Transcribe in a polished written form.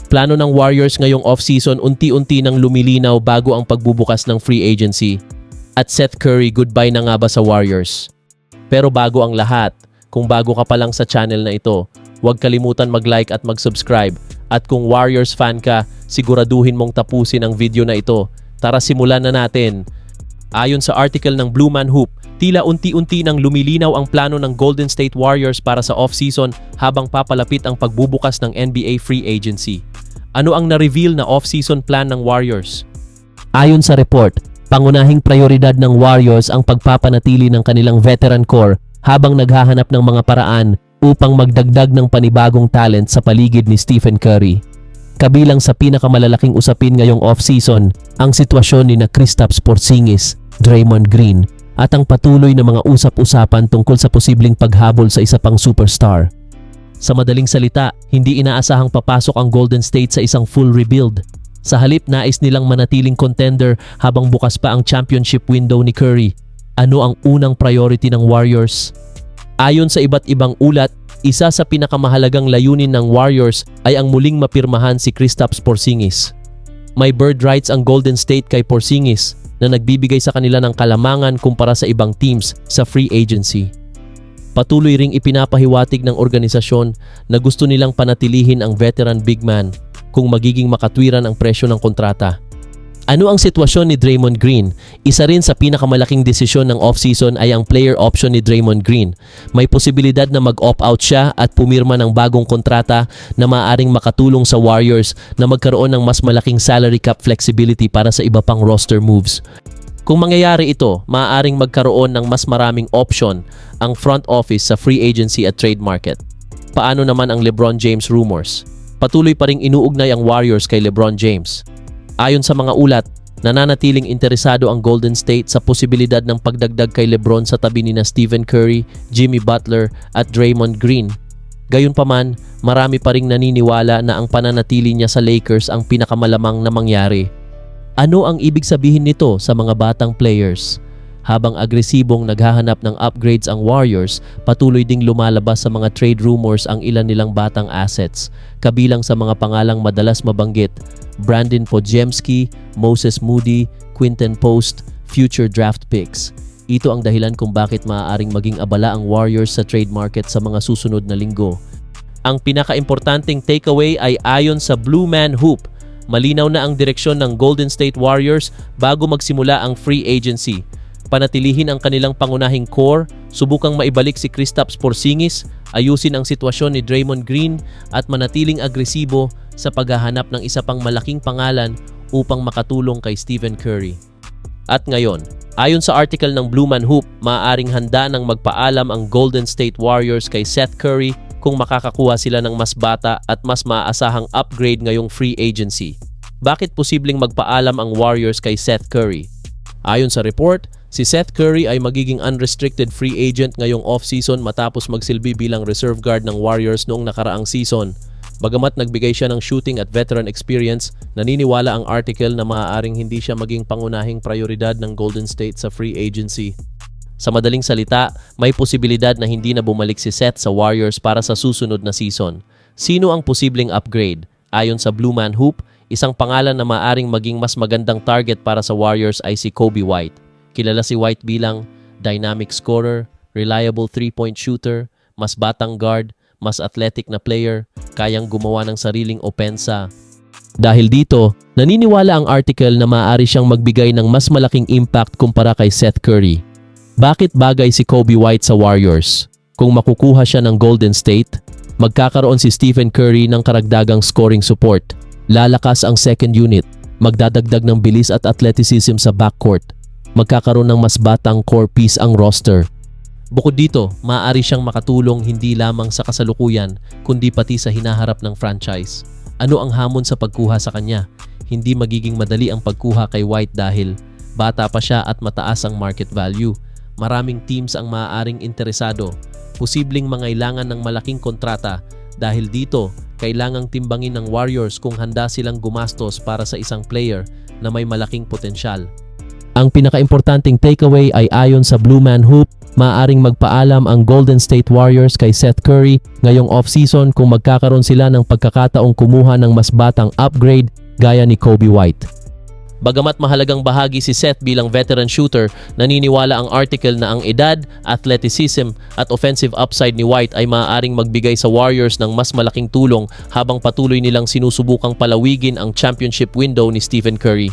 Plano ng Warriors ngayong off-season unti-unti nang lumilinaw bago ang pagbubukas ng free agency. At Seth Curry, goodbye na nga ba sa Warriors? Pero bago ang lahat, kung bago ka pa lang sa channel na ito, huwag kalimutan mag-like at mag-subscribe. At kung Warriors fan ka, siguraduhin mong tapusin ang video na ito. Tara simulan na natin. Ayon sa article ng Blue Man Hoop, tila unti-unti nang lumilinaw ang plano ng Golden State Warriors para sa off-season habang papalapit ang pagbubukas ng NBA free agency. Ano ang na-reveal na off-season plan ng Warriors? Ayon sa report, pangunahing prioridad ng Warriors ang pagpapanatili ng kanilang veteran core habang naghahanap ng mga paraan upang magdagdag ng panibagong talent sa paligid ni Stephen Curry. Kabilang sa pinakamalalaking usapin ngayong off-season ang sitwasyon ni Kristaps Porzingis, Draymond Green at ang patuloy na mga usap-usapan tungkol sa posibleng paghabol sa isa pang superstar. Sa madaling salita, hindi inaasahang papasok ang Golden State sa isang full rebuild. Sa halip, nais nilang manatiling contender habang bukas pa ang championship window ni Curry. Ano ang unang priority ng Warriors? Ayon sa iba't ibang ulat, isa sa pinakamahalagang layunin ng Warriors ay ang muling mapirmahan si Kristaps Porzingis. May bird rights ang Golden State kay Porzingis na nagbibigay sa kanila ng kalamangan kumpara sa ibang teams sa free agency. Patuloy ring ipinapahiwatig ng organisasyon na gusto nilang panatilihin ang veteran big man kung magiging makatwiran ang presyo ng kontrata. Ano ang sitwasyon ni Draymond Green? Isa rin sa pinakamalaking desisyon ng off-season ay ang player option ni Draymond Green. May posibilidad na mag-opt-out siya at pumirma ng bagong kontrata na maaaring makatulong sa Warriors na magkaroon ng mas malaking salary cap flexibility para sa iba pang roster moves. Kung mangyayari ito, maaaring magkaroon ng mas maraming option ang front office sa free agency at trade market. Paano naman ang LeBron James rumors? Patuloy pa ring inuugnay ang Warriors kay LeBron James. Ayon sa mga ulat, nananatiling interesado ang Golden State sa posibilidad ng pagdagdag kay LeBron sa tabi ni Stephen Curry, Jimmy Butler at Draymond Green. Gayunpaman, marami pa ring naniniwala na ang pananatili niya sa Lakers ang pinakamalamang na mangyari. Ano ang ibig sabihin nito sa mga batang players? Habang agresibong naghahanap ng upgrades ang Warriors, patuloy ding lumalabas sa mga trade rumors ang ilan nilang batang assets, kabilang sa mga pangalang madalas mabanggit: Brandon Podziemski, Moses Moody, Quinton Post, future draft picks. Ito ang dahilan kung bakit maaaring maging abala ang Warriors sa trade market sa mga susunod na linggo. Ang pinaka-importanting takeaway ay ayon sa Blue Man Hoop, malinaw na ang direksyon ng Golden State Warriors bago magsimula ang free agency. Panatilihin ang kanilang pangunahing core, subukang maibalik si Kristaps Porzingis, ayusin ang sitwasyon ni Draymond Green at manatiling agresibo sa paghahanap ng isa pang malaking pangalan upang makatulong kay Stephen Curry. At ngayon, ayon sa article ng Blue Man Hoop, maaaring handa ng magpaalam ang Golden State Warriors kay Seth Curry kung makakakuha sila ng mas bata at mas maaasahang upgrade ngayong free agency. Bakit posibleng magpaalam ang Warriors kay Seth Curry? Ayon sa report, si Seth Curry ay magiging unrestricted free agent ngayong off-season matapos magsilbi bilang reserve guard ng Warriors noong nakaraang season. Bagamat nagbigay siya ng shooting at veteran experience, naniniwala ang article na maaaring hindi siya maging pangunahing prioridad ng Golden State sa free agency. Sa madaling salita, may posibilidad na hindi na bumalik si Seth sa Warriors para sa susunod na season. Sino ang posibleng upgrade? Ayon sa Blue Man Hoop, isang pangalan na maaaring maging mas magandang target para sa Warriors ay si Coby White. Kilala si White bilang dynamic scorer, reliable three-point shooter, mas batang guard, mas athletic na player, kayang gumawa ng sariling opensa. Dahil dito, naniniwala ang article na maaari siyang magbigay ng mas malaking impact kumpara kay Seth Curry. Bakit bagay si Coby White sa Warriors? Kung makukuha siya ng Golden State, magkakaroon si Stephen Curry ng karagdagang scoring support. Lalakas ang second unit, magdadagdag ng bilis at athleticism sa backcourt. Magkakaroon ng mas batang core piece ang roster. Bukod dito, maaari siyang makatulong hindi lamang sa kasalukuyan, kundi pati sa hinaharap ng franchise. Ano ang hamon sa pagkuha sa kanya? Hindi magiging madali ang pagkuha kay White dahil bata pa siya at mataas ang market value. Maraming teams ang maaaring interesado. Posibleng mangailangan ng malaking kontrata. Dahil dito, kailangang timbangin ng Warriors kung handa silang gumastos para sa isang player na may malaking potensyal. Ang pinakaimportanteng takeaway ay ayon sa Blue Man Hoop, maaaring magpaalam ang Golden State Warriors kay Seth Curry ngayong offseason kung magkakaroon sila ng pagkakataong kumuha ng mas batang upgrade gaya ni Kobe White. Bagamat mahalagang bahagi si Seth bilang veteran shooter, naniniwala ang article na ang edad, athleticism at offensive upside ni White ay maaaring magbigay sa Warriors ng mas malaking tulong habang patuloy nilang sinusubukang palawigin ang championship window ni Stephen Curry.